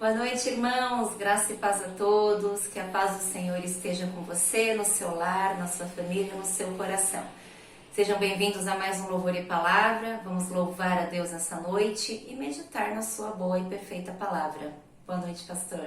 Boa noite, irmãos. Graça e paz a todos. Que a paz do Senhor esteja com você, no seu lar, na sua família, no seu coração. Sejam bem-vindos a mais um Louvor e Palavra. Vamos louvar a Deus nessa noite e meditar na sua boa e perfeita palavra. Boa noite, pastor.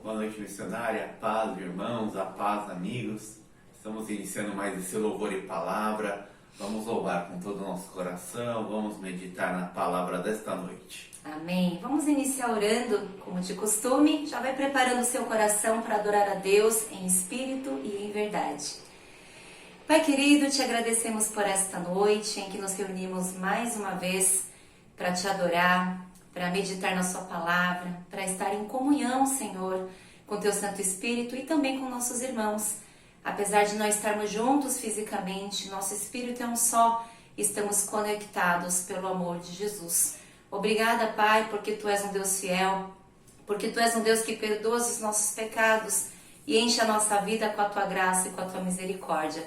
Boa noite, missionária. A paz, irmãos, a paz, amigos. Estamos iniciando mais esse Louvor e Palavra. Vamos louvar com todo o nosso coração, vamos meditar na palavra desta noite. Amém. Vamos iniciar orando, como de costume. Já vai preparando o seu coração para adorar a Deus em espírito e em verdade. Pai querido, te agradecemos por esta noite em que nos reunimos mais uma vez para te adorar, para meditar na sua palavra, para estar em comunhão, Senhor, com teu Santo Espírito e também com nossos irmãos. Apesar de não estarmos juntos fisicamente, nosso espírito é um só, estamos conectados pelo amor de Jesus. Obrigada, Pai, porque Tu és um Deus fiel, porque Tu és um Deus que perdoa os nossos pecados e enche a nossa vida com a Tua graça e com a Tua misericórdia.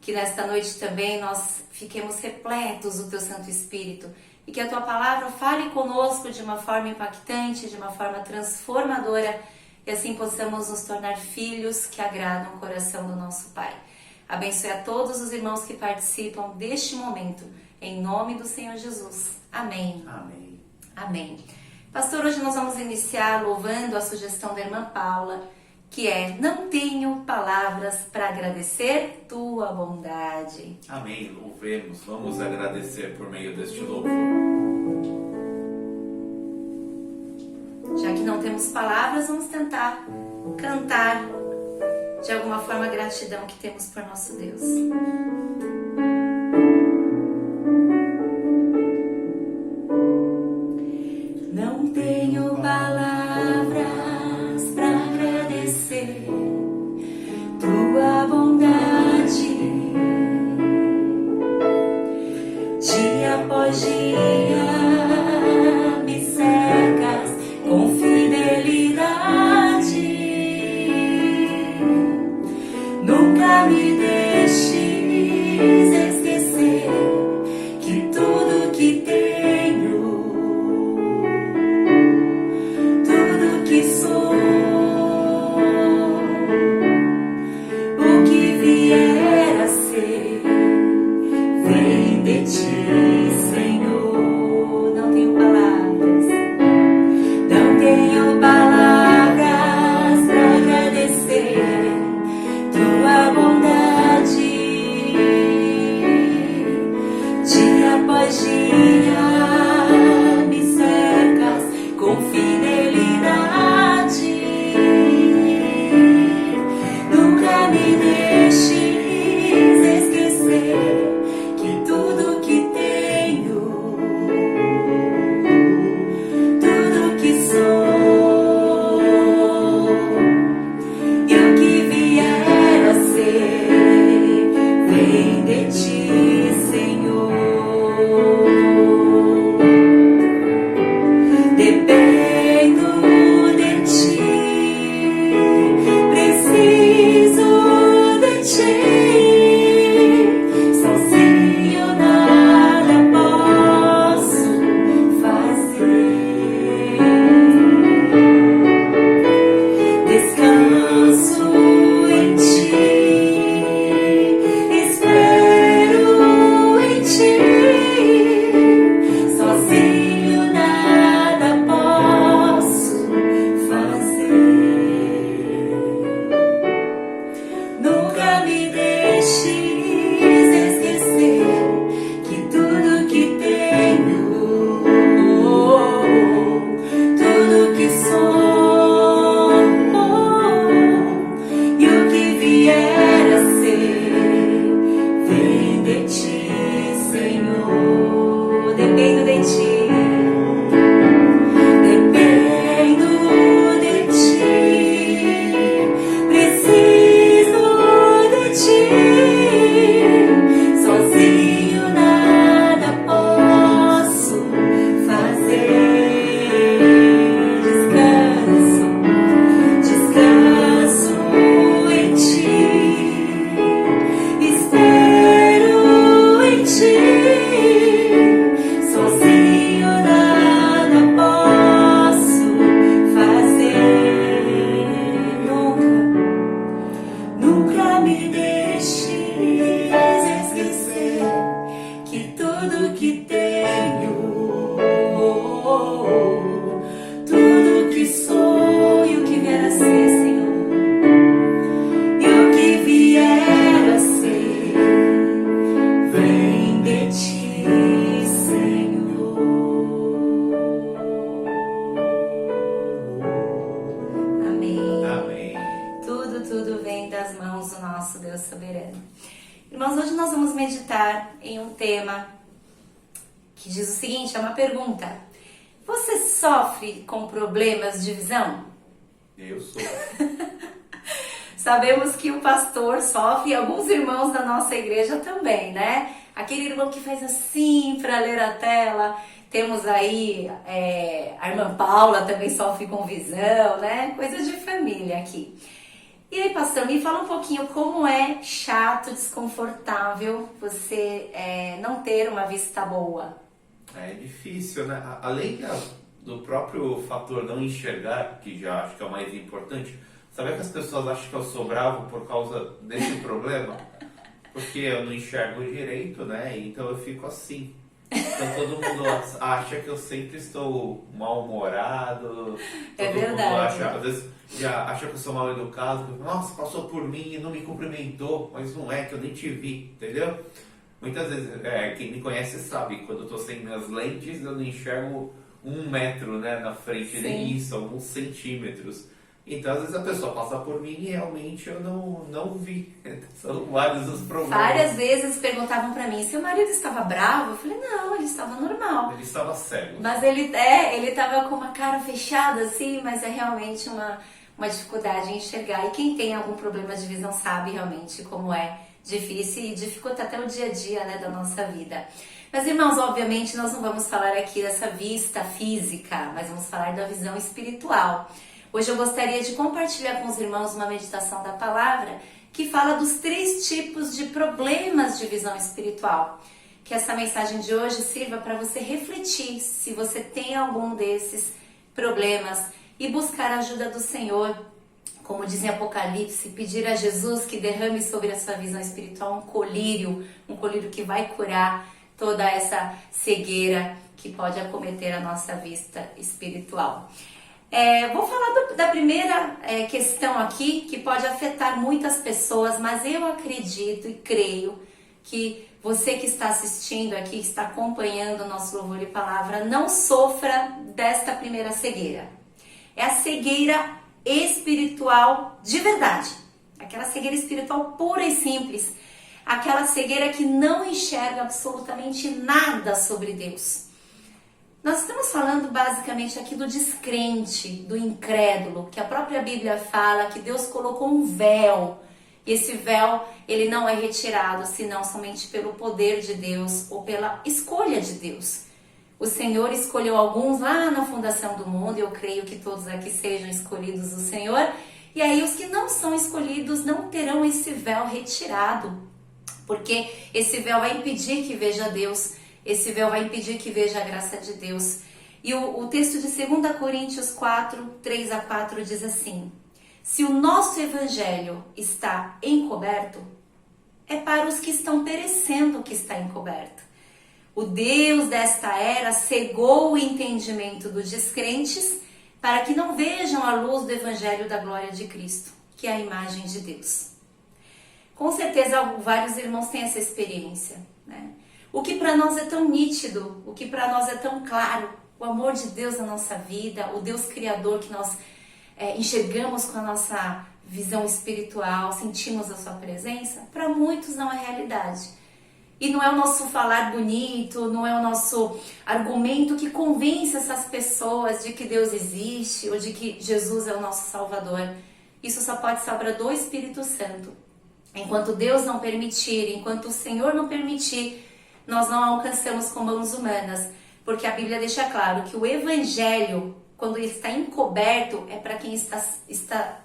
Que nesta noite também nós fiquemos repletos do Teu Santo Espírito e que a Tua palavra fale conosco de uma forma impactante, de uma forma transformadora, e assim possamos nos tornar filhos que agradam o coração do nosso Pai. Abençoe a todos os irmãos que participam deste momento, em nome do Senhor Jesus. Amém. Amém. Amém. Pastor, hoje nós vamos iniciar louvando a sugestão da irmã Paula, que é: não tenho palavras para agradecer tua bondade. Amém. Louvemos, vamos agradecer por meio deste louvor. Já que não temos palavras, vamos tentar cantar de alguma forma a gratidão que temos por nosso Deus. Não tenho palavras para agradecer tua bondade, dia após dia me cercas com fidelidade, nunca me deixes esquecer que tudo que tenho, tudo que sou, o que vier a ser, vem de ti, Senhor. Não tenho palavras. Não tenho palavras para agradecer tua bondade, dia após dia me cercas com fidelidade, nunca me deixes esquecer que tudo que tenho, tudo que sou e o que vier a ser, vem de ti, Senhor. Dependo de ti, preciso de ti, sozinho nada posso fazer. Descanso em ti, espero em ti, tudo que tenho, tudo que sou e o que vier a ser, Senhor, e o que vier a ser, vem de ti, Senhor. Amém. Amém. Tudo vem das mãos do nosso Deus soberano. Irmãos, hoje nós vamos meditar em um tema que diz o seguinte, é uma pergunta. Você sofre com problemas de visão? Eu sou. Sabemos que o pastor sofre e alguns irmãos da nossa igreja também, né? Aquele irmão que faz assim para ler a tela. Temos aí a irmã Paula também sofre com visão, né? Coisa de família aqui. E aí, pastor, me fala um pouquinho como é chato, desconfortável você não ter uma vista boa. É difícil, né? Além do próprio fator não enxergar, que já acho que é o mais importante, sabe que as pessoas acham que eu sou bravo por causa desse problema? Porque eu não enxergo direito, né? Então eu fico assim. Então todo mundo acha que eu sempre estou mal-humorado. É Todo verdade. mundo acha, às vezes já acha que eu sou mal educado. Nossa, passou por mim e não me cumprimentou, mas não é que eu nem te vi, entendeu? Muitas vezes, quem me conhece sabe, quando eu tô sem minhas lentes, eu não enxergo 1 metro, né, na frente, Sim. nem isso, alguns centímetros. Então, às vezes a pessoa passa por mim e realmente eu não vi. São vários os problemas. Várias vezes perguntavam pra mim, seu marido estava bravo? Eu falei, não, ele estava normal. Ele estava cego. Mas ele estava com uma cara fechada assim, mas é realmente uma dificuldade em enxergar. E quem tem algum problema de visão sabe realmente como é difícil e dificulta até o dia a dia, né, da nossa vida. Mas, irmãos, obviamente nós não vamos falar aqui dessa vista física, mas vamos falar da visão espiritual. Hoje eu gostaria de compartilhar com os irmãos uma meditação da palavra que fala dos 3 tipos de problemas de visão espiritual. Que essa mensagem de hoje sirva para você refletir se você tem algum desses problemas e buscar a ajuda do Senhor. Como diz em Apocalipse, pedir a Jesus que derrame sobre a sua visão espiritual um colírio que vai curar toda essa cegueira que pode acometer a nossa vista espiritual. Vou falar da primeira questão aqui, que pode afetar muitas pessoas, mas eu acredito e creio que você que está assistindo aqui, que está acompanhando o nosso Louvor e Palavra, não sofra desta primeira cegueira. É a cegueira espiritual de verdade, aquela cegueira espiritual pura e simples, aquela cegueira que não enxerga absolutamente nada sobre Deus. Nós estamos falando basicamente aqui do descrente, do incrédulo, que a própria Bíblia fala que Deus colocou um véu. E esse véu, ele não é retirado, senão somente pelo poder de Deus ou pela escolha de Deus. O Senhor escolheu alguns lá na fundação do mundo, e eu creio que todos aqui sejam escolhidos do Senhor. E aí os que não são escolhidos não terão esse véu retirado, porque esse véu vai impedir que veja Deus. Esse véu vai impedir que veja a graça de Deus. E o texto de 2 Coríntios 4, 3 a 4 diz assim: se o nosso evangelho está encoberto, é para os que estão perecendo que está encoberto. O Deus desta era cegou o entendimento dos descrentes para que não vejam a luz do evangelho da glória de Cristo, que é a imagem de Deus. Com certeza vários irmãos têm essa experiência, né? O que para nós é tão nítido, o que para nós é tão claro, o amor de Deus na nossa vida, o Deus Criador que nós enxergamos com a nossa visão espiritual, sentimos a sua presença, para muitos não é realidade. E não é o nosso falar bonito, não é o nosso argumento que convence essas pessoas de que Deus existe ou de que Jesus é o nosso Salvador. Isso só pode ser obra do Espírito Santo. Enquanto Deus não permitir, enquanto o Senhor não permitir, nós não alcançamos com mãos humanas, porque a Bíblia deixa claro que o Evangelho, quando ele está encoberto, é para quem está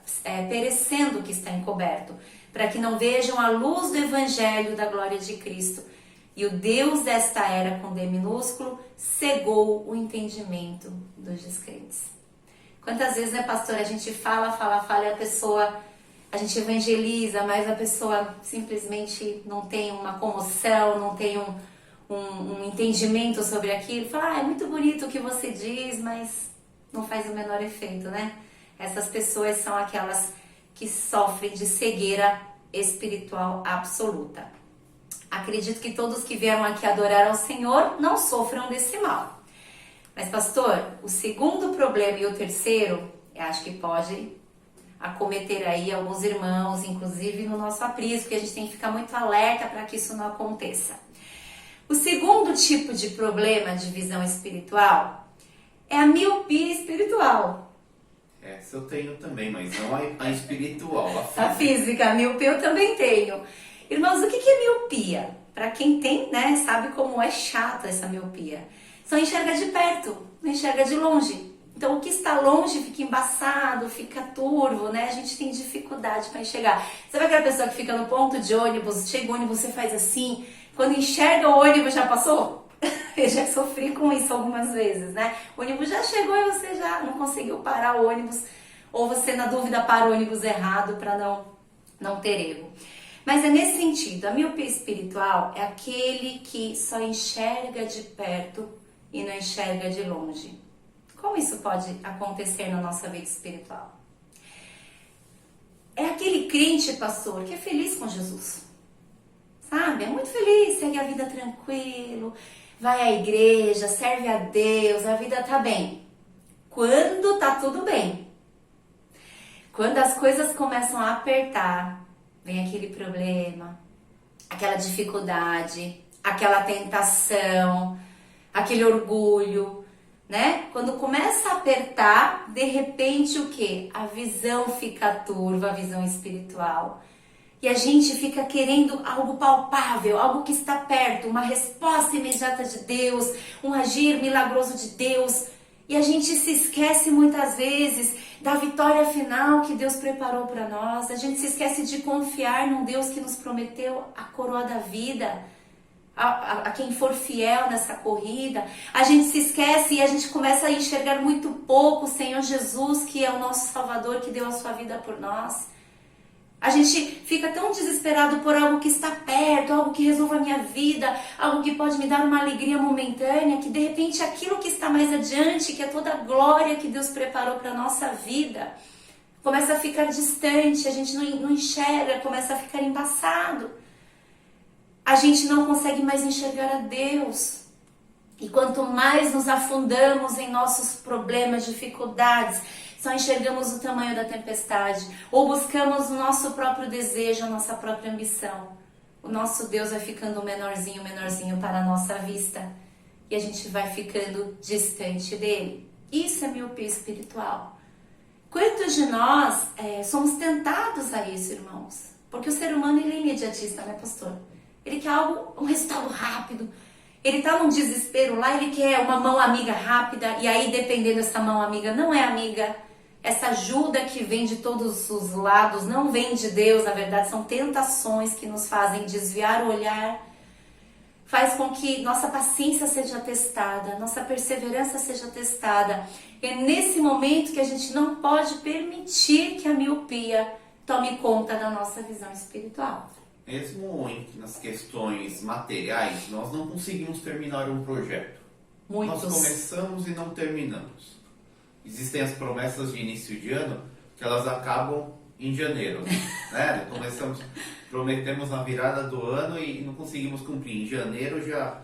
perecendo que está encoberto, para que não vejam a luz do Evangelho da glória de Cristo. E o Deus desta era, com D minúsculo, cegou o entendimento dos descrentes. Quantas vezes, né, pastor, a gente fala e a pessoa... A gente evangeliza, mas a pessoa simplesmente não tem uma comoção, não tem um entendimento sobre aquilo, fala, é muito bonito o que você diz, mas não faz o menor efeito, né? Essas pessoas são aquelas que sofrem de cegueira espiritual absoluta. Acredito que todos que vieram aqui adorar ao Senhor não sofram desse mal. Mas, pastor, o segundo problema e o terceiro, eu acho que pode acometer aí alguns irmãos, inclusive no nosso aprisco, que a gente tem que ficar muito alerta para que isso não aconteça. O segundo tipo de problema de visão espiritual é a miopia espiritual. Essa eu tenho também, mas não a espiritual, a física. A física, a miopia eu também tenho. Irmãos, o que é miopia? Para quem tem, né, sabe como é chata essa miopia. Só enxerga de perto, não enxerga de longe. Então, o que está longe fica embaçado, fica turvo, né? A gente tem dificuldade para enxergar. Sabe aquela pessoa que fica no ponto de ônibus, chega o ônibus, você faz assim, quando enxerga o ônibus já passou? Eu já sofri com isso algumas vezes, né? O ônibus já chegou e você já não conseguiu parar o ônibus, ou você, na dúvida, para o ônibus errado para não ter erro. Mas é nesse sentido, a miopia espiritual é aquele que só enxerga de perto e não enxerga de longe. Como isso pode acontecer na nossa vida espiritual? É aquele crente, pastor, que é feliz com Jesus. Sabe? É muito feliz, segue a vida tranquilo, vai à igreja, serve a Deus, a vida tá bem. Quando tá tudo bem. Quando as coisas começam a apertar, vem aquele problema, aquela dificuldade, aquela tentação, aquele orgulho, né? Quando começa a apertar, de repente o quê? A visão fica turva, a visão espiritual. E a gente fica querendo algo palpável, algo que está perto, uma resposta imediata de Deus, um agir milagroso de Deus. E a gente se esquece muitas vezes da vitória final que Deus preparou para nós. A gente se esquece de confiar num Deus que nos prometeu a coroa da vida. A quem for fiel nessa corrida, a gente se esquece e a gente começa a enxergar muito pouco o Senhor Jesus, que é o nosso Salvador, que deu a sua vida por nós. A gente fica tão desesperado por algo que está perto, algo que resolva a minha vida, algo que pode me dar uma alegria momentânea, que de repente aquilo que está mais adiante, que é toda a glória que Deus preparou para a nossa vida, começa a ficar distante, a gente não enxerga, começa a ficar embaçado. A gente não consegue mais enxergar a Deus. E quanto mais nos afundamos em nossos problemas, dificuldades, só enxergamos o tamanho da tempestade, ou buscamos o nosso próprio desejo, a nossa própria ambição. O nosso Deus vai ficando menorzinho para a nossa vista. E a gente vai ficando distante dele. Isso é miopia espiritual. Quantos de nós somos tentados a isso, irmãos? Porque o ser humano ele é imediatista, né, pastor? Ele quer um resultado rápido. Ele está num desespero lá, ele quer uma mão amiga rápida. E aí, dependendo dessa mão amiga, não é amiga. Essa ajuda que vem de todos os lados não vem de Deus. Na verdade, são tentações que nos fazem desviar o olhar. Faz com que nossa paciência seja testada, nossa perseverança seja testada. É nesse momento que a gente não pode permitir que a miopia tome conta da nossa visão espiritual. Mesmo nas questões materiais, nós não conseguimos terminar um projeto. Muitos. Nós começamos e não terminamos. Existem as promessas de início de ano que elas acabam em janeiro, né? Prometemos na virada do ano e não conseguimos cumprir. Em janeiro já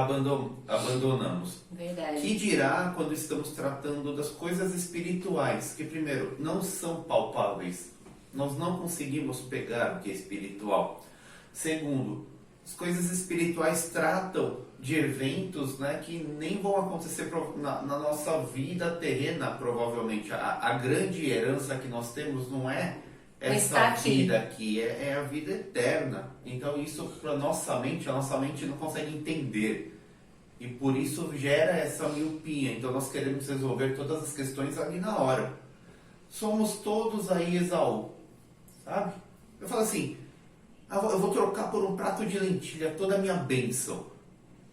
abandonamos. Verdade. Que dirá quando estamos tratando das coisas espirituais, que primeiro não são palpáveis. Nós não conseguimos pegar o que é espiritual. Segundo, as coisas espirituais tratam de eventos, né, que nem vão acontecer na nossa vida terrena, provavelmente. A grande herança que nós temos não é essa vida aqui, é a vida eterna. Então isso para a nossa mente não consegue entender. E por isso gera essa miopia. Então nós queremos resolver todas as questões ali na hora. Somos todos aí Esaú. Sabe? Eu falo assim, eu vou trocar por um prato de lentilha toda a minha bênção.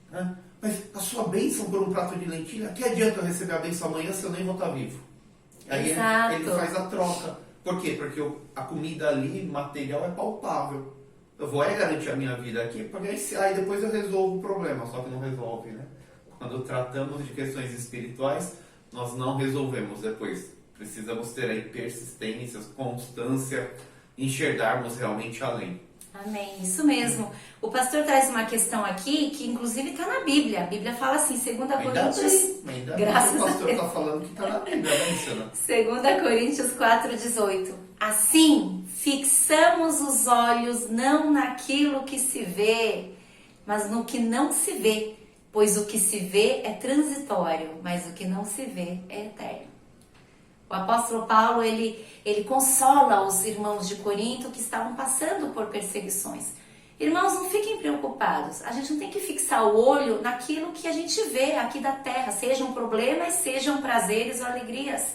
Né? Mas a sua bênção por um prato de lentilha, que adianta eu receber a bênção amanhã se eu nem vou estar vivo? Aí ele faz a troca. Por quê? Porque a comida ali, material, é palpável. eu vou garantir a minha vida aqui, porque aí depois eu resolvo o problema, só que não resolve, né? Quando tratamos de questões espirituais, nós não resolvemos depois. Precisamos ter aí persistência, constância, enxergarmos realmente além. Amém, isso mesmo. O pastor traz uma questão aqui que inclusive está na Bíblia. A Bíblia fala assim, 2 Coríntios... Graças o pastor está falando que está na Bíblia, né, Luciana? 2 Coríntios 4,18. Assim, fixamos os olhos não naquilo que se vê, mas no que não se vê. Pois o que se vê é transitório, mas o que não se vê é eterno. O apóstolo Paulo, ele consola os irmãos de Corinto que estavam passando por perseguições. Irmãos, não fiquem preocupados. A gente não tem que fixar o olho naquilo que a gente vê aqui da terra, sejam problemas, sejam prazeres ou alegrias.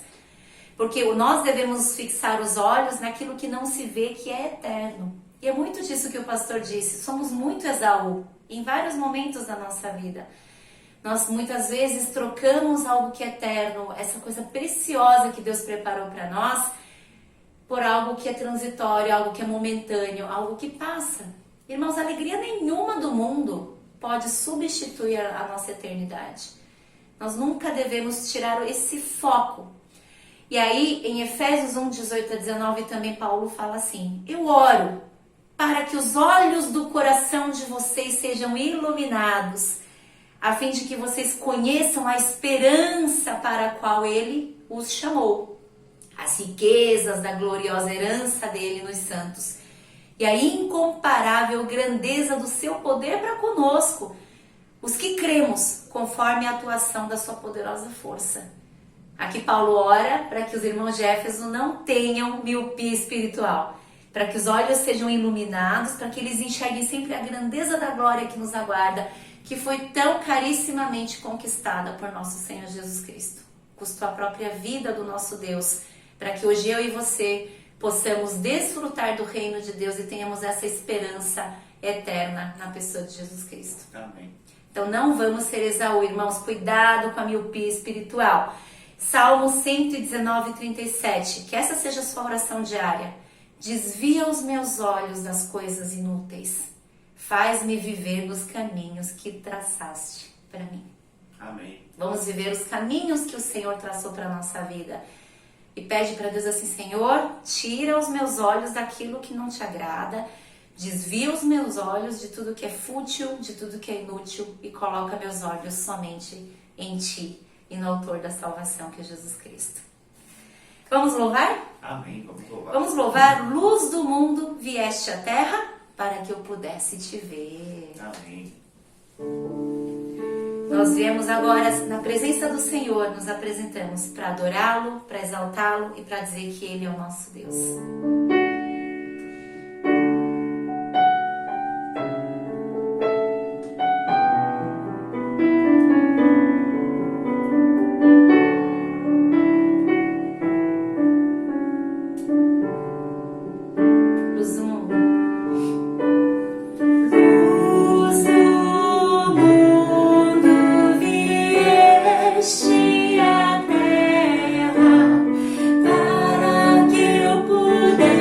Porque nós devemos fixar os olhos naquilo que não se vê, que é eterno. E é muito disso que o pastor disse. Somos muito Esaú em vários momentos da nossa vida. Nós muitas vezes trocamos algo que é eterno, essa coisa preciosa que Deus preparou para nós, por algo que é transitório, algo que é momentâneo, algo que passa. Irmãos, alegria nenhuma do mundo pode substituir a nossa eternidade. Nós nunca devemos tirar esse foco. E aí, em Efésios 1, 18 a 19, também Paulo fala assim: eu oro para que os olhos do coração de vocês sejam iluminados, a fim de que vocês conheçam a esperança para a qual Ele os chamou, as riquezas da gloriosa herança dele nos santos, e a incomparável grandeza do seu poder para conosco, os que cremos, conforme a atuação da sua poderosa força. Aqui Paulo ora para que os irmãos de Éfeso não tenham miopia espiritual, para que os olhos sejam iluminados, para que eles enxerguem sempre a grandeza da glória que nos aguarda, que foi tão carissimamente conquistada por nosso Senhor Jesus Cristo. Custou a própria vida do nosso Deus, para que hoje eu e você possamos desfrutar do reino de Deus e tenhamos essa esperança eterna na pessoa de Jesus Cristo. Amém. Então não vamos ser Esaú, irmãos, cuidado com a miopia espiritual. Salmo 119, 37, que essa seja a sua oração diária. Desvia os meus olhos das coisas inúteis. Faz-me viver nos caminhos que traçaste para mim. Amém. Vamos viver os caminhos que o Senhor traçou para a nossa vida. E pede para Deus assim: Senhor, tira os meus olhos daquilo que não te agrada. Desvia os meus olhos de tudo que é fútil, de tudo que é inútil. E coloca meus olhos somente em Ti e no autor da salvação, que é Jesus Cristo. Vamos louvar? Amém. Vamos louvar. Vamos louvar. Luz do mundo, vieste à terra para que eu pudesse te ver. Amém. Nós viemos agora na presença do Senhor, nos apresentamos para adorá-lo, para exaltá-lo e para dizer que Ele é o nosso Deus. Para que eu pudesse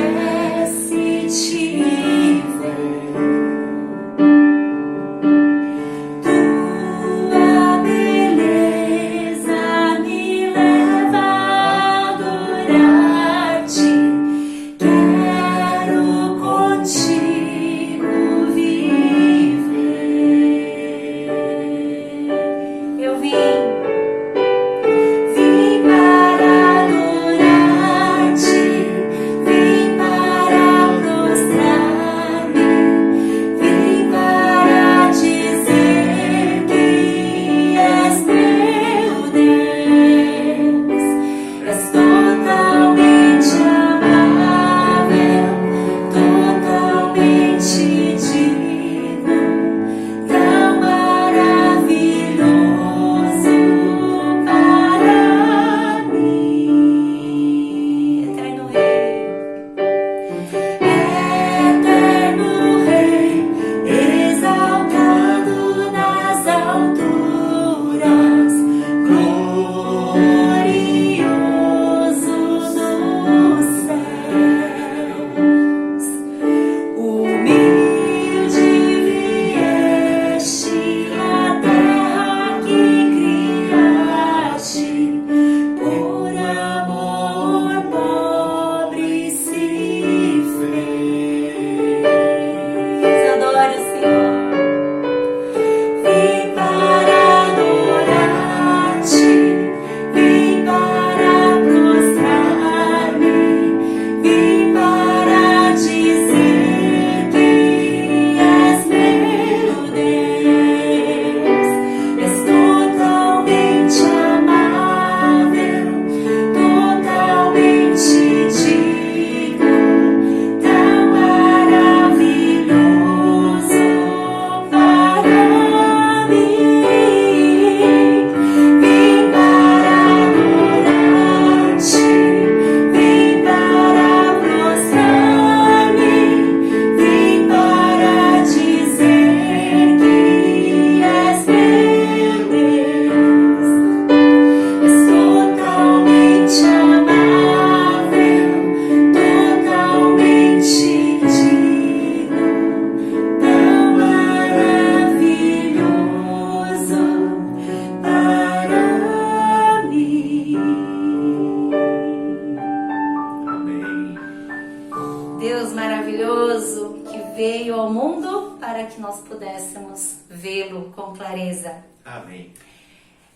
vê-lo com clareza. Amém.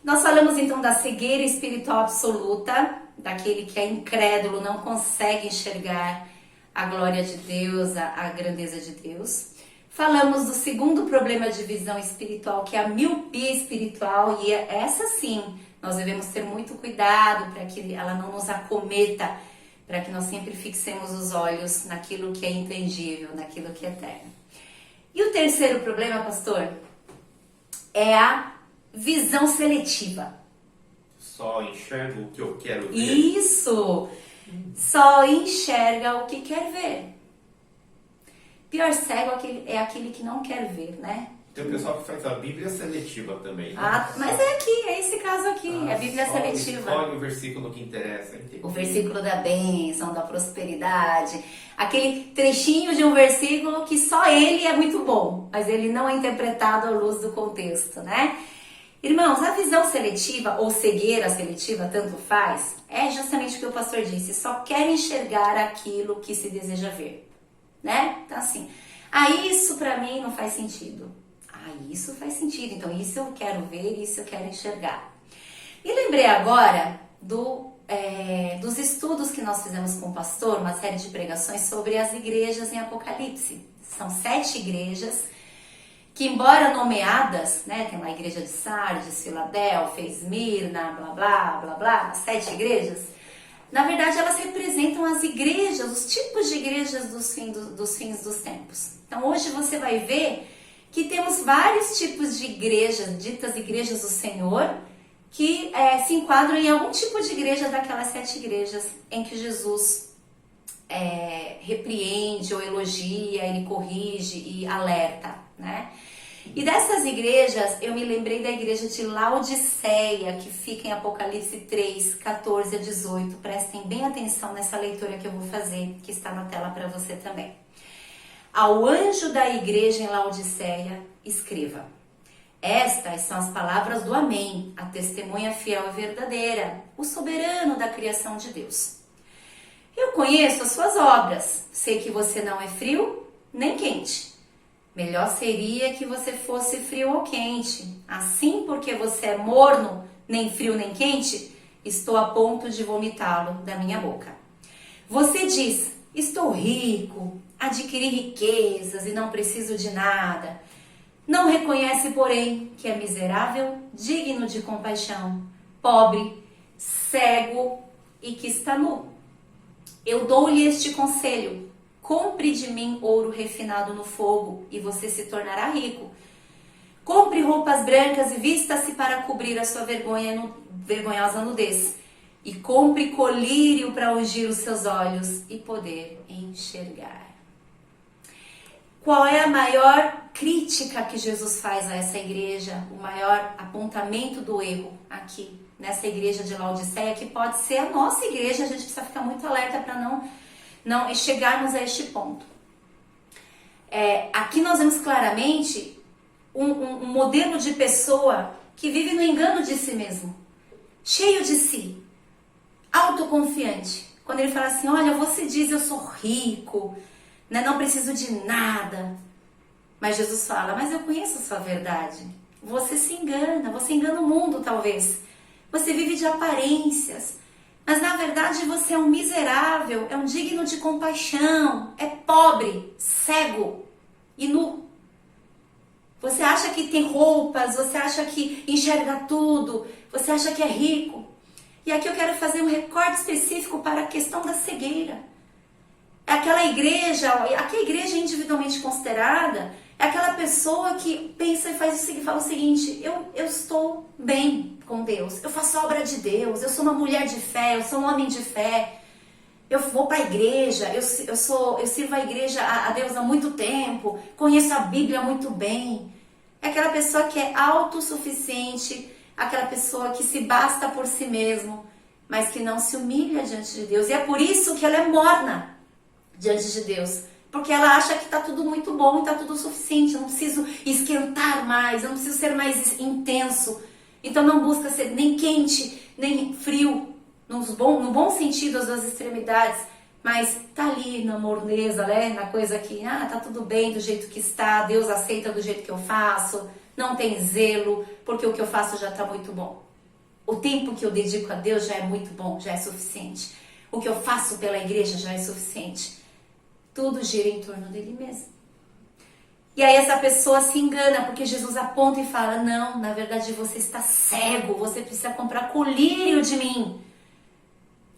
Nós falamos então da cegueira espiritual absoluta, daquele que é incrédulo, não consegue enxergar a glória de Deus, a grandeza de Deus. Falamos do segundo problema de visão espiritual, que é a miopia espiritual, e essa sim, nós devemos ter muito cuidado para que ela não nos acometa, para que nós sempre fixemos os olhos naquilo que é intangível, naquilo que é eterno. E o terceiro problema, pastor, é a visão seletiva. Só enxergo o que eu quero ver. Isso! Só enxerga o que quer ver. Pior cego é aquele que não quer ver, né? Tem o pessoal que faz a Bíblia seletiva também. Né? Mas é esse caso aqui, é a Bíblia seletiva. Escolhe o versículo que interessa. O versículo da bênção, da prosperidade. Aquele trechinho de um versículo que só ele é muito bom, mas ele não é interpretado à luz do contexto, né? Irmãos, a visão seletiva ou cegueira seletiva, tanto faz, é justamente o que o pastor disse, só quer enxergar aquilo que se deseja ver, né? Então assim, isso pra mim não faz sentido. Isso faz sentido, então isso eu quero ver, isso eu quero enxergar. E lembrei agora dos estudos que nós fizemos com o pastor, uma série de pregações sobre as igrejas em Apocalipse. São 7 igrejas que, embora nomeadas, né, tem uma igreja de Sardes, Filadélfia, Esmirna, blá, blá, blá, blá, 7 igrejas, na verdade elas representam as igrejas, os tipos de igrejas dos fins dos tempos. Então hoje você vai ver que temos vários tipos de igrejas, ditas igrejas do Senhor, que se enquadram em algum tipo de igreja daquelas 7 igrejas em que Jesus repreende ou elogia, ele corrige e alerta, né? E dessas igrejas, eu me lembrei da igreja de Laodiceia, que fica em Apocalipse 3, 14 a 18. Prestem bem atenção nessa leitura que eu vou fazer, que está na tela para você também. Ao anjo da igreja em Laodiceia, escreva: estas são as palavras do Amém, a testemunha fiel e verdadeira, o soberano da criação de Deus. Eu conheço as suas obras, sei que você não é frio nem quente. Melhor seria que você fosse frio ou quente. Assim, porque você é morno, nem frio nem quente, estou a ponto de vomitá-lo da minha boca. Você diz: estou rico, adquiri riquezas e não preciso de nada. Não reconhece, porém, que é miserável, digno de compaixão, pobre, cego e que está nu. Eu dou-lhe este conselho: compre de mim ouro refinado no fogo e você se tornará rico. Compre roupas brancas e vista-se para cobrir a sua vergonhosa nudez. E compre colírio para ungir os seus olhos e poder enxergar. Qual é a maior crítica que Jesus faz a essa igreja? O maior apontamento do erro aqui, nessa igreja de Laodiceia, que pode ser a nossa igreja. A gente precisa ficar muito alerta para não chegarmos a este ponto. Aqui nós vemos claramente um modelo de pessoa que vive no engano de si mesmo, cheio de si, autoconfiante. Quando ele fala assim: olha, você diz eu sou rico, né, não preciso de nada. Mas Jesus fala: mas eu conheço a sua verdade. Você se engana, você engana o mundo talvez. Você vive de aparências. Mas na verdade você é um miserável, é um digno de compaixão, é pobre, cego e nu. Você acha que tem roupas, você acha que enxerga tudo, você acha que é rico. E aqui eu quero fazer um recorte específico para a questão da cegueira. Aquela igreja, aqui a igreja individualmente considerada, é aquela pessoa que pensa e fala o seguinte: eu estou bem com Deus, eu faço a obra de Deus, eu sou uma mulher de fé, eu sou um homem de fé, eu vou para a igreja, eu sirvo a igreja a Deus há muito tempo, conheço a Bíblia muito bem. É aquela pessoa que é autossuficiente, aquela pessoa que se basta por si mesmo, mas que não se humilha diante de Deus. E é por isso que ela é morna diante de Deus, porque ela acha que está tudo muito bom e está tudo suficiente, eu não preciso esquentar mais, eu não preciso ser mais intenso. Então não busca ser nem quente, nem frio, no bom sentido, as duas extremidades, mas tá ali na morneza, né? Na coisa que, tá tudo bem do jeito que está, Deus aceita do jeito que eu faço, não tem zelo, porque o que eu faço já está muito bom. O tempo que eu dedico a Deus já é muito bom, já é suficiente. O que eu faço pela igreja já é suficiente. Tudo gira em torno dele mesmo. E aí essa pessoa se engana, porque Jesus aponta e fala, não, na verdade você está cego, você precisa comprar colírio de mim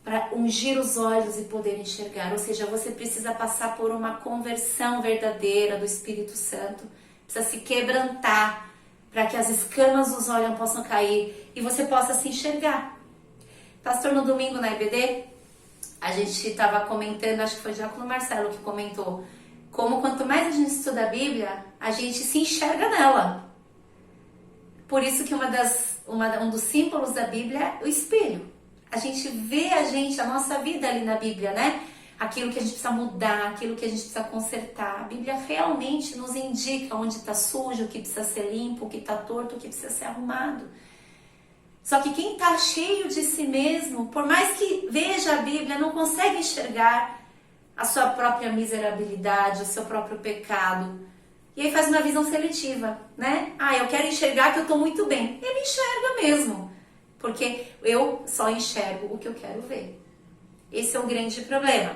para ungir os olhos e poder enxergar. Ou seja, você precisa passar por uma conversão verdadeira do Espírito Santo, precisa se quebrantar para que as escamas dos olhos possam cair e você possa se enxergar. Pastor, no domingo na EBD, a gente estava comentando, acho que foi o Diácono Marcelo que comentou, como quanto mais a gente estuda a Bíblia, a gente se enxerga nela. Por isso que um dos símbolos da Bíblia é o espelho. A gente vê a nossa vida ali na Bíblia, né? Aquilo que a gente precisa mudar, aquilo que a gente precisa consertar. A Bíblia realmente nos indica onde está sujo, o que precisa ser limpo, o que está torto, o que precisa ser arrumado. Só que quem está cheio de si mesmo, por mais que veja a Bíblia, não consegue enxergar a sua própria miserabilidade, o seu próprio pecado. E aí faz uma visão seletiva, né? Eu quero enxergar que eu estou muito bem. Ele enxerga mesmo, porque eu só enxergo o que eu quero ver. Esse é o grande problema.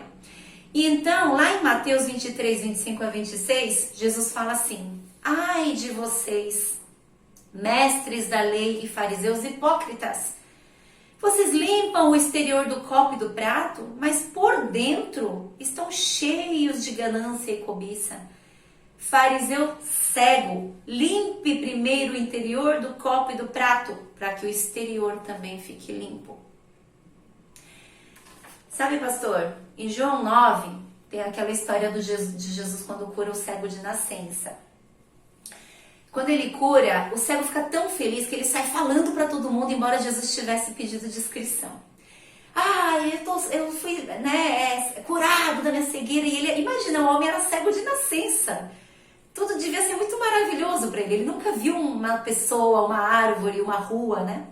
E então, lá em Mateus 23, 25 a 26, Jesus fala assim, ai de vocês, mestres da lei e fariseus hipócritas, vocês limpam o exterior do copo e do prato, mas por dentro estão cheios de ganância e cobiça. Fariseu cego, limpe primeiro o interior do copo e do prato, para que o exterior também fique limpo. Sabe, pastor, em João 9, tem aquela história de Jesus quando cura o cego de nascença. Quando ele cura, o cego fica tão feliz que ele sai falando para todo mundo, embora Jesus tivesse pedido descrição. Eu fui curado da minha cegueira. E ele, imagina, o homem era cego de nascença. Tudo devia ser muito maravilhoso para ele. Ele nunca viu uma pessoa, uma árvore, uma rua, né?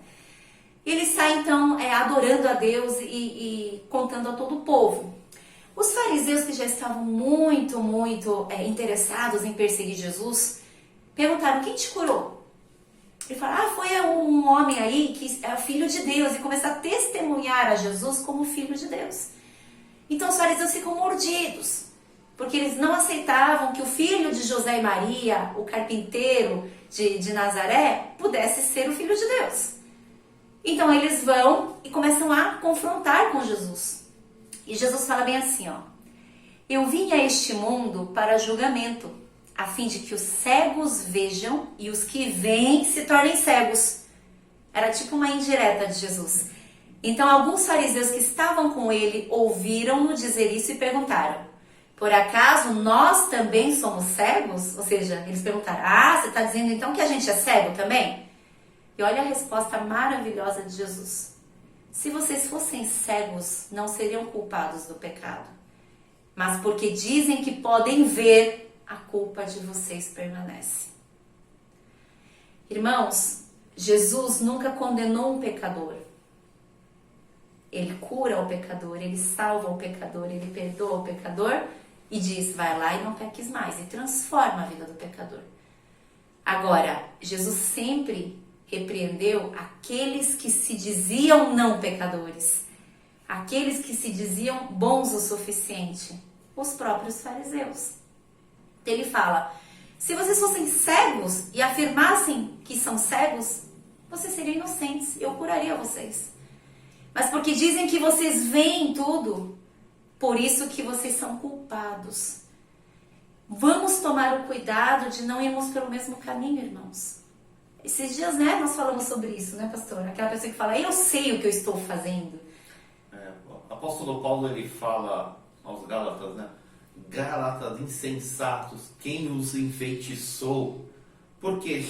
Ele sai então adorando a Deus e contando a todo o povo. Os fariseus, que já estavam muito interessados em perseguir Jesus, perguntaram, quem te curou? Ele falou, foi um homem aí que é filho de Deus, e começou a testemunhar a Jesus como filho de Deus. Então os fariseus ficam mordidos, porque eles não aceitavam que o filho de José e Maria, o carpinteiro de Nazaré, pudesse ser o filho de Deus. Então eles vão e começam a confrontar com Jesus. E Jesus fala bem assim, eu vim a este mundo para julgamento, a fim de que os cegos vejam e os que veem se tornem cegos. Era tipo uma indireta de Jesus. Então alguns fariseus que estavam com ele ouviram-no dizer isso e perguntaram, por acaso nós também somos cegos? Ou seja, eles perguntaram, você está dizendo então que a gente é cego também? E olha a resposta maravilhosa de Jesus. Se vocês fossem cegos, não seriam culpados do pecado. Mas porque dizem que podem ver, a culpa de vocês permanece. Irmãos, Jesus nunca condenou um pecador. Ele cura o pecador, ele salva o pecador, ele perdoa o pecador e diz, vai lá e não peques mais, e transforma a vida do pecador. Agora, Jesus sempre repreendeu aqueles que se diziam não pecadores, aqueles que se diziam bons o suficiente, os próprios fariseus. Ele fala, se vocês fossem cegos e afirmassem que são cegos, vocês seriam inocentes, eu curaria vocês. Mas porque dizem que vocês veem tudo, por isso que vocês são culpados. Vamos tomar o cuidado de não irmos pelo mesmo caminho, irmãos. Esses dias, nós falamos sobre isso, pastor? Aquela pessoa que fala, eu sei o que eu estou fazendo. O apóstolo Paulo, ele fala aos Gálatas, Gálatas insensatos, quem os enfeitiçou? Porque,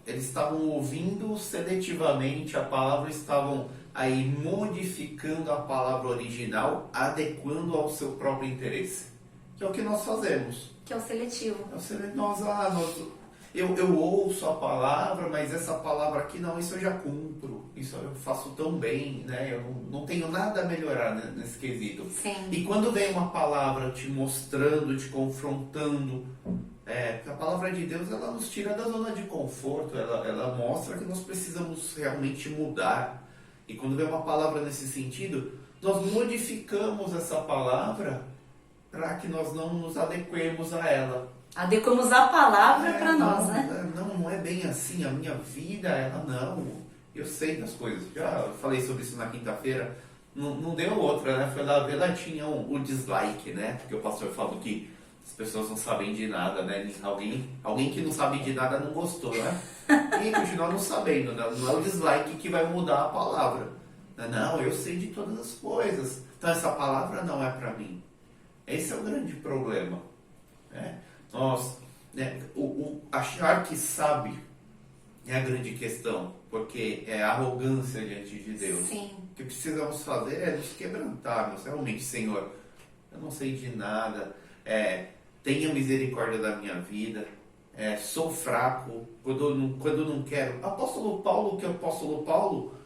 eles estavam ouvindo seletivamente a palavra, estavam aí modificando a palavra original, adequando ao seu próprio interesse. Que é o que nós fazemos. Que é o seletivo. Eu ouço a palavra, mas essa palavra aqui não, isso eu já cumpro, isso eu faço tão bem, eu não tenho nada a melhorar nesse quesito. Sim. E quando vem uma palavra te mostrando, te confrontando, Porque a palavra de Deus, ela nos tira da zona de conforto, ela mostra que nós precisamos realmente mudar. E quando vem uma palavra nesse sentido, nós modificamos essa palavra para que nós não nos adequemos a ela. Adequamos a palavra para nós, né? Não é bem assim, a minha vida, ela não. Eu sei das coisas, já falei sobre isso na quinta-feira, não deu outra, né? Foi lá ver, lá tinha o dislike, né? Porque o pastor falou que as pessoas não sabem de nada, né? Alguém que não sabe de nada não gostou, né? E continuar não sabendo, né? Não é o dislike que vai mudar a palavra. Não, eu sei de todas as coisas. Então essa palavra não é para mim. Esse é o grande problema, né? Achar que sabe é a grande questão, porque é arrogância diante de Deus. Sim. O que precisamos fazer é nos quebrantarmos. Realmente, Senhor, eu não sei de nada, tenha misericórdia da minha vida, sou fraco, quando não quero. Apóstolo Paulo,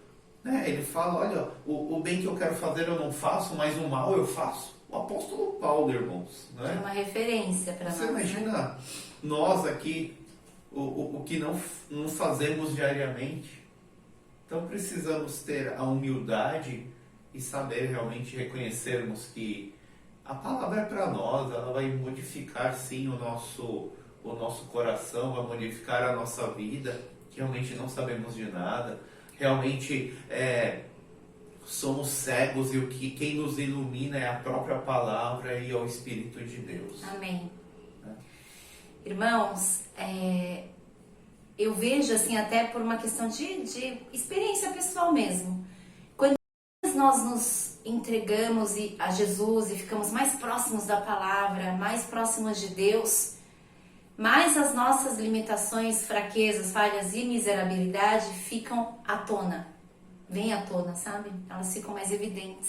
né, ele fala, olha, o bem que eu quero fazer eu não faço, mas o mal eu faço. O apóstolo Paulo, irmãos. Né? É uma referência para nós. Você imagina nós aqui, o que não fazemos diariamente. Então precisamos ter a humildade e saber realmente reconhecermos que a palavra é para nós, ela vai modificar sim o nosso coração, vai modificar a nossa vida, que realmente não sabemos de nada, realmente somos cegos e quem nos ilumina é a própria palavra e é o Espírito de Deus. Amém. Irmãos, eu vejo assim até por uma questão de experiência pessoal mesmo. Quando nós nos entregamos a Jesus e ficamos mais próximos da palavra, mais próximos de Deus, mais as nossas limitações, fraquezas, falhas e miserabilidade ficam à tona. Vêm à tona, sabe? Elas ficam mais evidentes.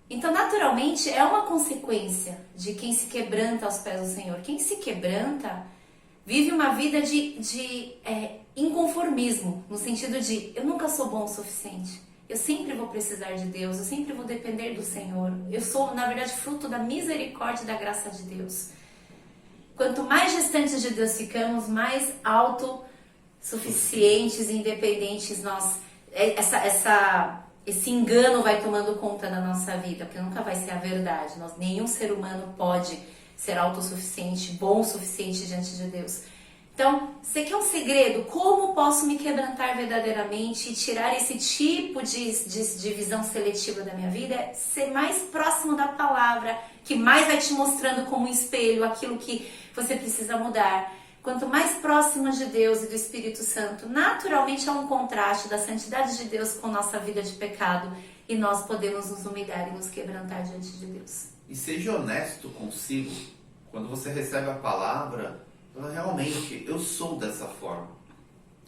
Então, naturalmente, é uma consequência de quem se quebranta aos pés do Senhor. Quem se quebranta vive uma vida de inconformismo, no sentido de eu nunca sou bom o suficiente, eu sempre vou precisar de Deus, eu sempre vou depender do Senhor. Eu sou, na verdade, fruto da misericórdia e da graça de Deus. Quanto mais distantes de Deus ficamos, mais autossuficientes e independentes nós... Esse engano vai tomando conta da nossa vida, porque nunca vai ser a verdade. Nenhum ser humano pode ser autossuficiente, bom o suficiente diante de Deus. Então, você quer um segredo? Como posso me quebrantar verdadeiramente e tirar esse tipo de visão seletiva da minha vida? Ser mais próximo da palavra, que mais vai te mostrando como um espelho aquilo que você precisa mudar. Quanto mais próximos de Deus e do Espírito Santo, naturalmente há um contraste da santidade de Deus com nossa vida de pecado e nós podemos nos humilhar e nos quebrantar diante de Deus. E seja honesto consigo. Quando você recebe a palavra, realmente, eu sou dessa forma.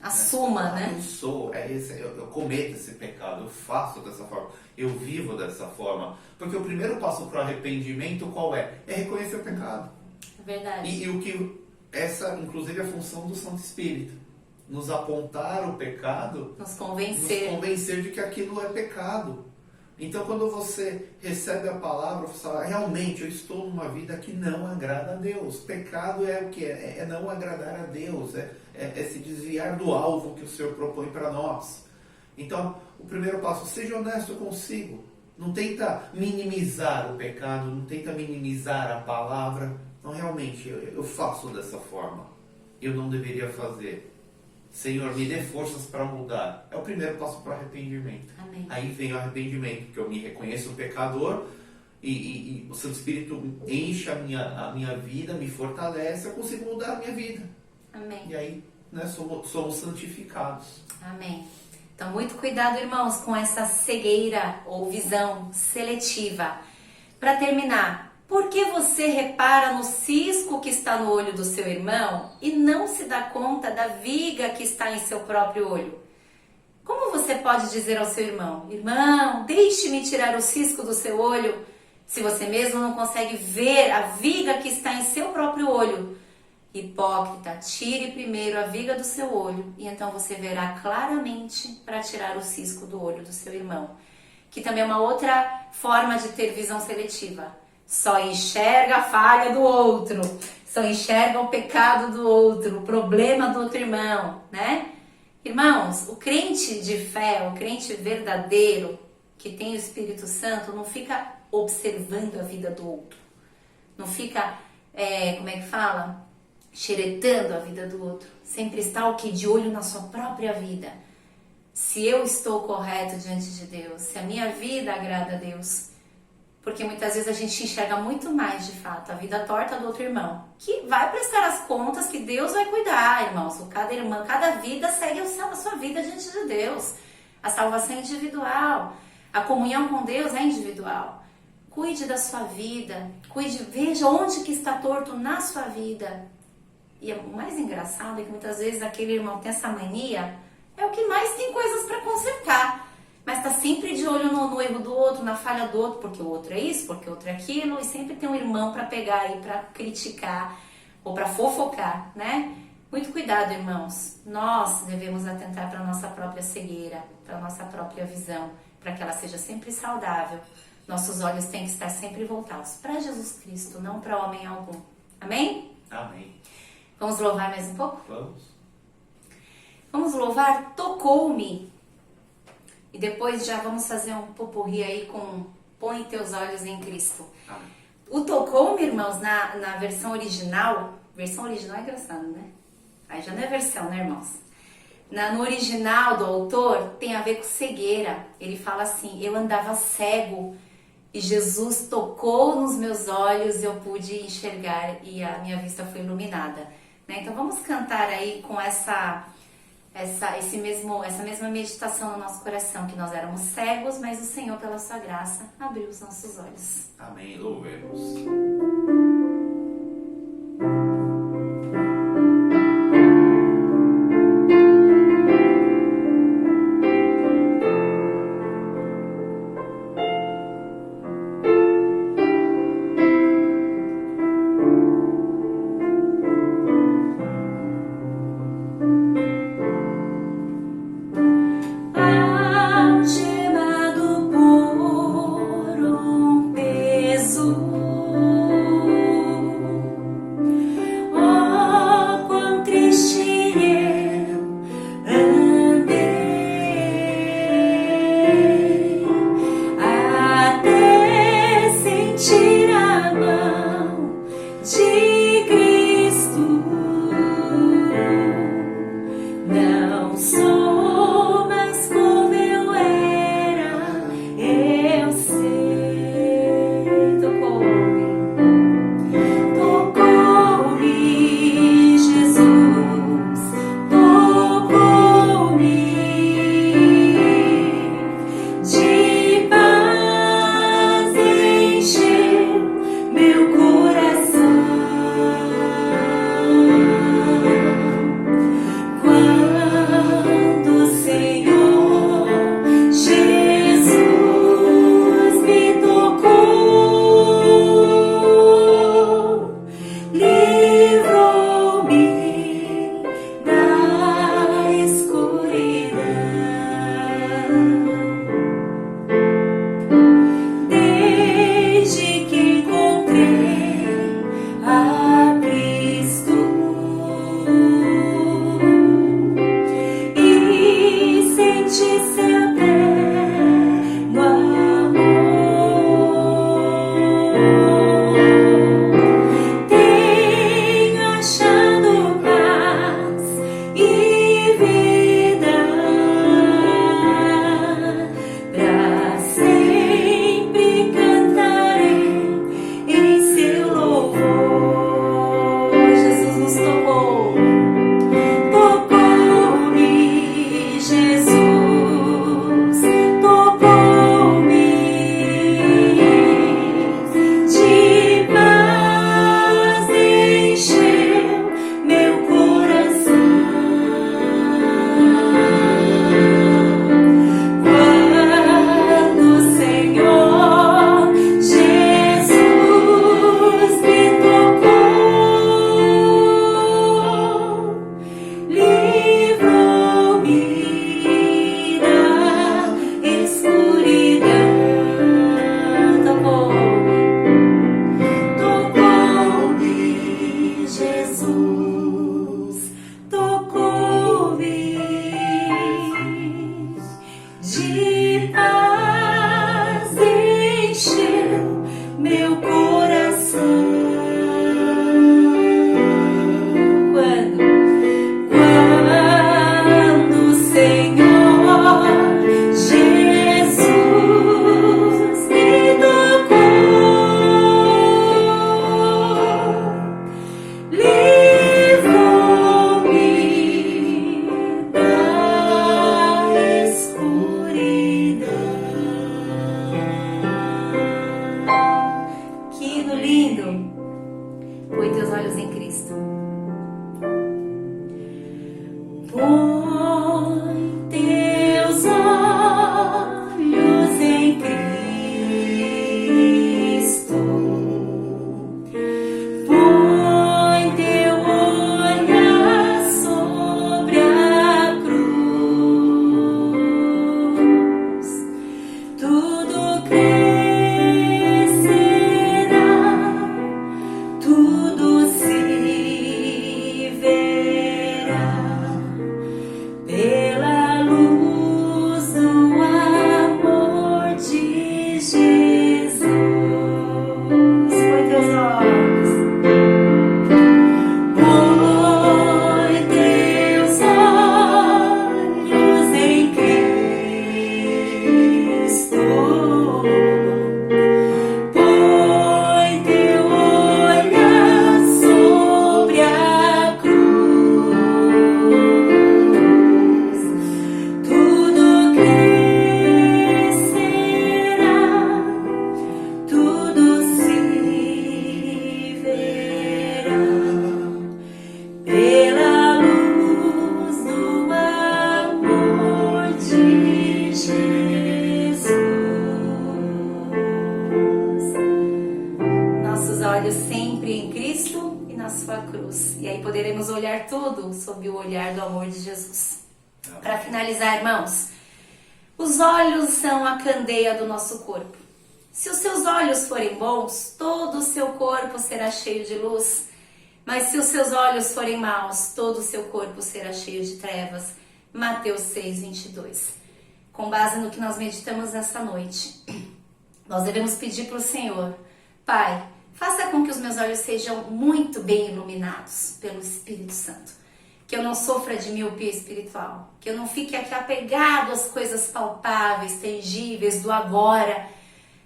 Assuma, né? Eu sou, eu cometo esse pecado, eu faço dessa forma, eu vivo dessa forma. Porque o primeiro passo para o arrependimento qual é? É reconhecer o pecado. É verdade. E o que... Essa, inclusive, é a função do Santo Espírito. Nos apontar o pecado. Nos convencer de que aquilo é pecado. Então, quando você recebe a palavra, você fala, realmente, eu estou numa vida que não agrada a Deus. Pecado é o que? É não agradar a Deus. É se desviar do alvo que o Senhor propõe para nós. Então, o primeiro passo, seja honesto consigo. Não tenta minimizar o pecado, não tenta minimizar a palavra. Então, realmente, eu faço dessa forma. Eu não deveria fazer. Senhor, me dê forças para mudar. É o primeiro passo para o arrependimento. Amém. Aí vem o arrependimento, que eu me reconheço o pecador e o Santo Espírito enche a minha vida, me fortalece, eu consigo mudar a minha vida. Amém. E aí, né, somos santificados. Amém. Então, muito cuidado, irmãos, com essa cegueira ou visão seletiva. Para terminar, por que você repara no cisco que está no olho do seu irmão e não se dá conta da viga que está em seu próprio olho? Como você pode dizer ao seu irmão, irmão, deixe-me tirar o cisco do seu olho, se você mesmo não consegue ver a viga que está em seu próprio olho? Hipócrita, tire primeiro a viga do seu olho e então você verá claramente para tirar o cisco do olho do seu irmão. Que também é uma outra forma de ter visão seletiva. só enxerga a falha do outro, só enxerga o pecado do outro, o problema do outro irmão, né? Irmãos, o crente de fé, o crente verdadeiro, que tem o Espírito Santo, não fica observando a vida do outro, não fica, como é que fala? Xeretando a vida do outro, sempre está o que? De olho na sua própria vida. Se eu estou correto diante de Deus, se a minha vida agrada a Deus. Porque muitas vezes a gente enxerga muito mais, de fato, a vida torta do outro irmão, que vai prestar as contas, que Deus vai cuidar, irmãos. Cada irmão, cada vida segue a sua vida diante de Deus. A salvação é individual, a comunhão com Deus é individual. Cuide da sua vida, veja onde que está torto na sua vida. E o mais engraçado é que muitas vezes aquele irmão tem essa mania, é o que mais tem coisas para consertar. Mas tá sempre de olho no erro do outro, na falha do outro, porque o outro é isso, porque o outro é aquilo, e sempre tem um irmão para pegar aí, para criticar ou para fofocar, né? Muito cuidado, irmãos. Nós devemos atentar para a nossa própria cegueira, para a nossa própria visão, para que ela seja sempre saudável. Nossos olhos têm que estar sempre voltados para Jesus Cristo, não para homem algum. Amém? Amém. Vamos louvar mais um pouco? Vamos. Vamos louvar Tocou-me. E depois já vamos fazer um popurrí aí com Põe Teus Olhos em Cristo. Amém. O Tocou-me, irmãos, na versão original é engraçado, né? Aí já não é versão, né, irmãos? No original do autor tem a ver com cegueira. Ele fala assim, eu andava cego e Jesus tocou nos meus olhos e eu pude enxergar e a minha vista foi iluminada. Né? Então vamos cantar aí com essa mesma meditação no nosso coração, que nós éramos cegos, mas o Senhor, pela sua graça, abriu os nossos olhos. Amém. Louvemos. Algemado por um peso Põe teus olhos em Cristo. Põe teu olhar sobre a cruz. Tudo crescerá, tudo se verá pela luz do amor de Jesus. Põe teus olhos. Põe teus olhos em Cristo. Põe teu olhar sobre a cruz. Tudo crescerá, tudo se verá pela luz do amor de Jesus. Nossos olhos sempre em Cristo e na sua cruz. E aí poderemos olhar tudo sob o olhar do amor de Jesus. Para finalizar, irmãos, os olhos são a candeia do nosso corpo. Se os seus olhos forem bons, todo o seu corpo será cheio de luz. Mas se os seus olhos forem maus, todo o seu corpo será cheio de trevas. Mateus 6:22. Com base no que nós meditamos nessa noite, nós devemos pedir para o Senhor: Pai, faça com que os meus olhos sejam muito bem iluminados pelo Espírito Santo. Que eu não sofra de miopia espiritual. Que eu não fique aqui apegado às coisas palpáveis, tangíveis, do agora.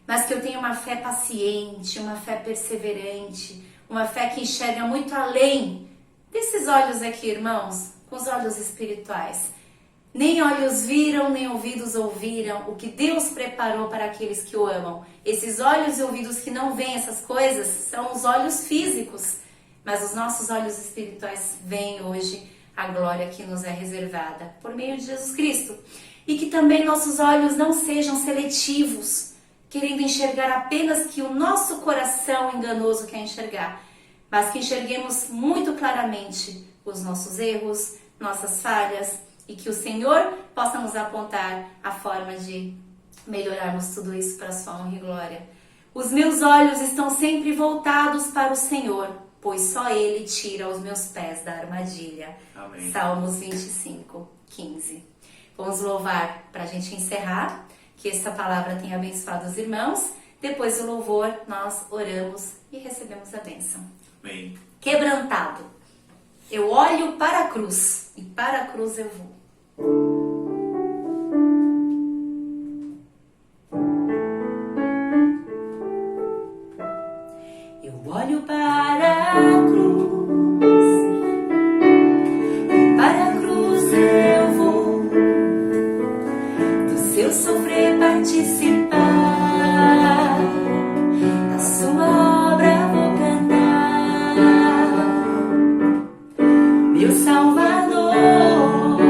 Mas que eu tenha uma fé paciente, uma fé perseverante, uma fé que enxerga muito além desses olhos aqui, irmãos, com os olhos espirituais. Nem olhos viram, nem ouvidos ouviram o que Deus preparou para aqueles que o amam. Esses olhos e ouvidos que não veem essas coisas são os olhos físicos, mas os nossos olhos espirituais veem hoje a glória que nos é reservada por meio de Jesus Cristo. E que também nossos olhos não sejam seletivos, querendo enxergar apenas que o nosso coração enganoso quer enxergar, mas que enxerguemos muito claramente os nossos erros, nossas falhas, e que o Senhor possa nos apontar a forma de melhorarmos tudo isso para a sua honra e glória. Os meus olhos estão sempre voltados para o Senhor, pois só Ele tira os meus pés da armadilha. Amém. Salmos 25:15. Vamos louvar para a gente encerrar, que essa palavra tenha abençoado os irmãos. Depois do louvor, nós oramos e recebemos a bênção. Amém. Quebrantado. Eu olho para a cruz e para a cruz eu vou. Eu olho para a cruz e para a cruz eu vou. Do seu sofrer participar, da sua obra vou cantar. Meu Salvador,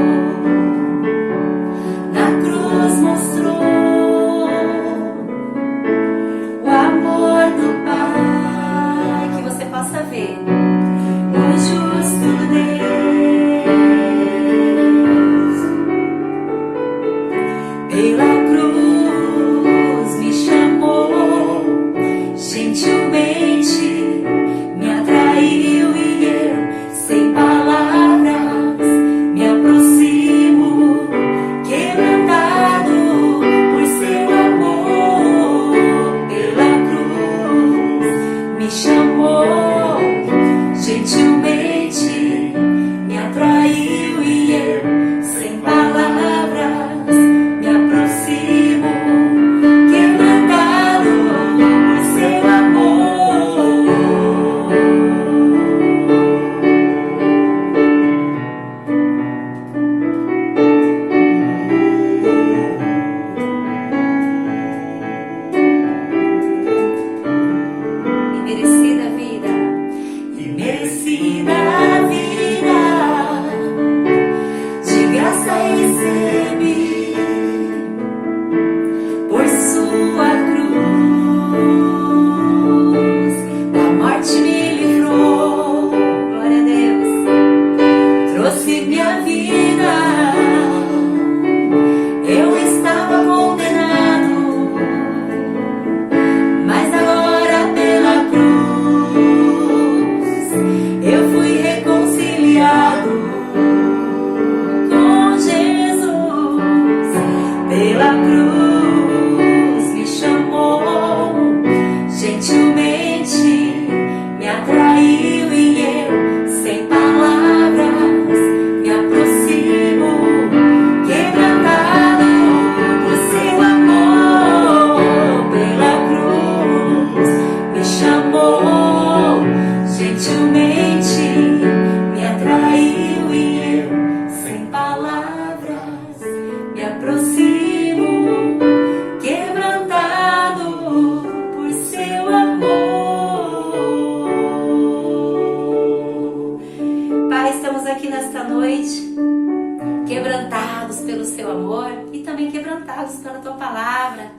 quebrantados pelo seu amor e também quebrantados pela tua palavra,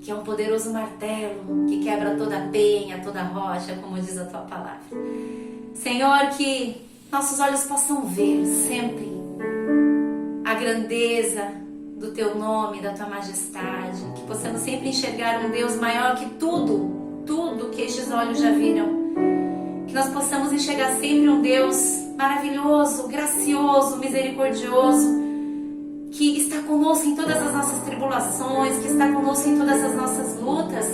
que é um poderoso martelo que quebra toda penha, toda rocha, como diz a tua palavra. Senhor, que nossos olhos possam ver sempre a grandeza do teu nome, da tua majestade, que possamos sempre enxergar um Deus maior que tudo que estes olhos já viram. Que nós possamos enxergar sempre um Deus maravilhoso, gracioso, misericordioso, que está conosco em todas as nossas tribulações, que está conosco em todas as nossas lutas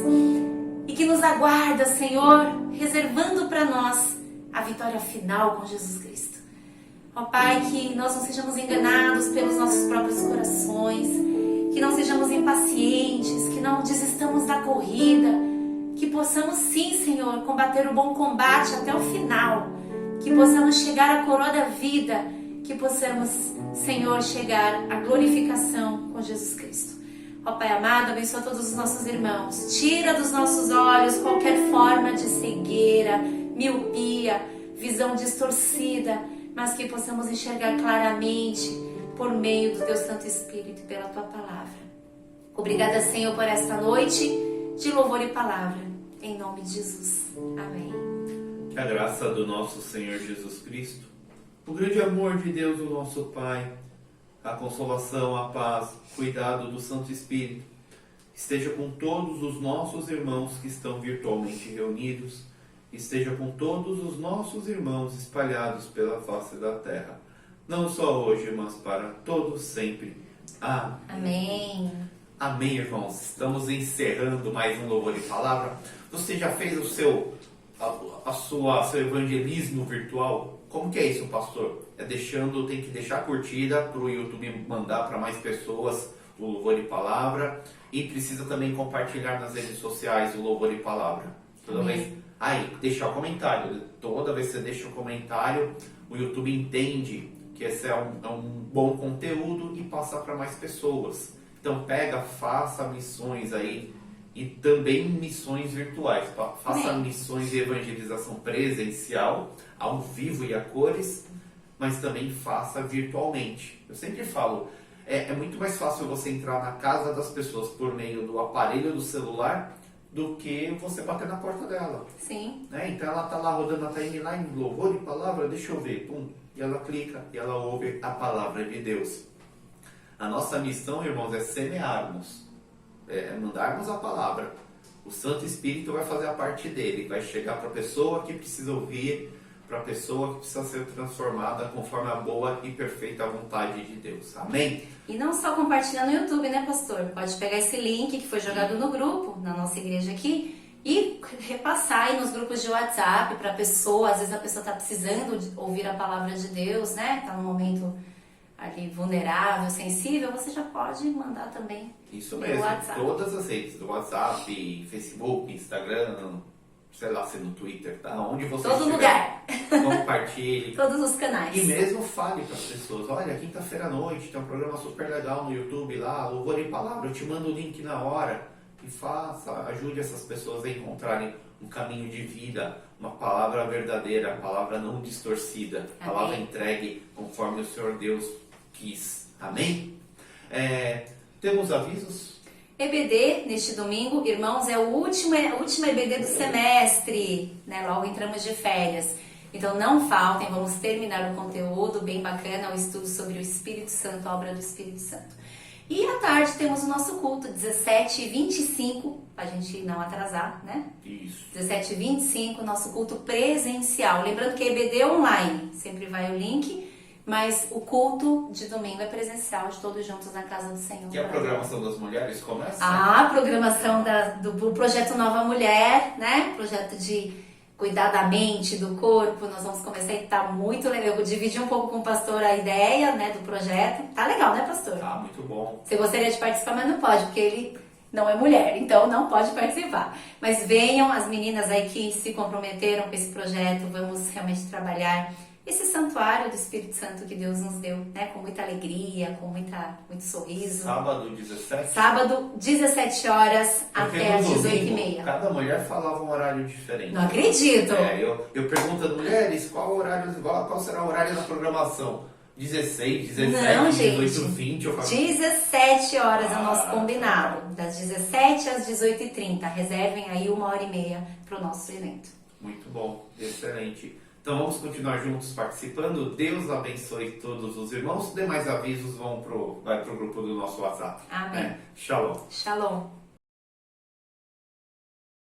e que nos aguarda, Senhor, reservando para nós a vitória final com Jesus Cristo. Ó Pai, que nós não sejamos enganados pelos nossos próprios corações, que não sejamos impacientes, que não desistamos da corrida, que possamos sim, Senhor, combater o bom combate até o final, que possamos chegar à coroa da vida, que possamos, Senhor, chegar à glorificação com Jesus Cristo. Ó Pai amado, abençoa todos os nossos irmãos, tira dos nossos olhos qualquer forma de cegueira, miopia, visão distorcida, mas que possamos enxergar claramente por meio do Teu Santo Espírito e pela Tua Palavra. Obrigada, Senhor, por esta noite de louvor e palavra, em nome de Jesus. Amém. Que a graça do nosso Senhor Jesus Cristo, o grande amor de Deus, o nosso Pai, a consolação, a paz, o cuidado do Santo Espírito, esteja com todos os nossos irmãos que estão virtualmente reunidos, esteja com todos os nossos irmãos espalhados pela face da terra, não só hoje, mas para todos sempre. Amém. Amém. Amém, irmãos. Estamos encerrando mais um Louvor e Palavra. Você já fez o seu evangelismo virtual? Como que é isso, pastor? Tem que deixar a curtida para o YouTube mandar para mais pessoas o Louvor e Palavra, e precisa também compartilhar nas redes sociais o Louvor e Palavra. Toda vez. Deixar o comentário. Toda vez que você deixa o comentário, o YouTube entende que esse é um bom conteúdo e passa para mais pessoas. Então faça missões aí, e também missões virtuais. Faça missões de evangelização presencial, ao vivo e a cores, mas também faça virtualmente. Eu sempre falo, é muito mais fácil você entrar na casa das pessoas por meio do aparelho do celular do que você bater na porta dela. Sim. Então ela está lá rodando a timeline, louvor e palavra, deixa eu ver, pum, e ela clica e ela ouve a palavra de Deus. A nossa missão, irmãos, é semearmos, mandarmos a palavra. O Santo Espírito vai fazer a parte dele, vai chegar para a pessoa que precisa ouvir, para a pessoa que precisa ser transformada conforme a boa e perfeita vontade de Deus. Amém? E não só compartilhar no YouTube, né, pastor? Pode pegar esse link que foi jogado no grupo, na nossa igreja aqui, e repassar aí nos grupos de WhatsApp para a pessoa. Às vezes a pessoa está precisando de ouvir a palavra de Deus, né? Está num momento ali vulnerável, sensível, você já pode mandar também. Isso mesmo, WhatsApp. Todas as redes, do WhatsApp, Facebook, Instagram, sei lá, se no Twitter, tá? Onde você Todo lugar. Compartilhe. Todos os canais. E mesmo fale para as pessoas, olha, quinta-feira à noite tem um programa super legal no YouTube lá, Louvor e Palavra, eu te mando o link na hora. E ajude essas pessoas a encontrarem um caminho de vida, uma palavra verdadeira, uma palavra não distorcida, palavra entregue conforme o Senhor Deus quis. Amém? Temos avisos? EBD neste domingo, irmãos, é a última EBD do semestre, né? Logo entramos de férias. Então não faltem, vamos terminar o conteúdo bem bacana, o estudo sobre o Espírito Santo, a obra do Espírito Santo. E à tarde temos o nosso culto, 17h25, pra gente não atrasar, né? Isso. 17h25, nosso culto presencial. Lembrando que a EBD é online, sempre vai o link, mas o culto de domingo é presencial, de todos juntos na casa do Senhor. E a programação das mulheres começa? A programação do projeto Nova Mulher, né? Projeto de cuidar da mente, do corpo. Nós vamos começar e tá muito legal. Eu dividi um pouco com o pastor a ideia, né, do projeto. Tá legal, né, pastor? Tá, muito bom. Você gostaria de participar, mas não pode, porque ele não é mulher, então não pode participar. Mas venham as meninas aí que se comprometeram com esse projeto. Vamos realmente trabalhar esse santuário do Espírito Santo que Deus nos deu, né? Com muita alegria, com muito sorriso. Sábado, 17? Sábado, 17 horas até às 18h30. Cada mulher falava um horário diferente. Não acredito! Eu pergunto às mulheres qual será o horário da programação. 16, 17, Não, 18, gente. 20. Eu falo... 17 horas é o nosso Ah, combinado. Das 17 às 18h30. Reservem aí 1h30 para o nosso evento. Muito bom, excelente. Então vamos continuar juntos participando. Deus abençoe todos os irmãos. Demais avisos vai pro grupo do nosso WhatsApp. Amém. Shalom. Shalom.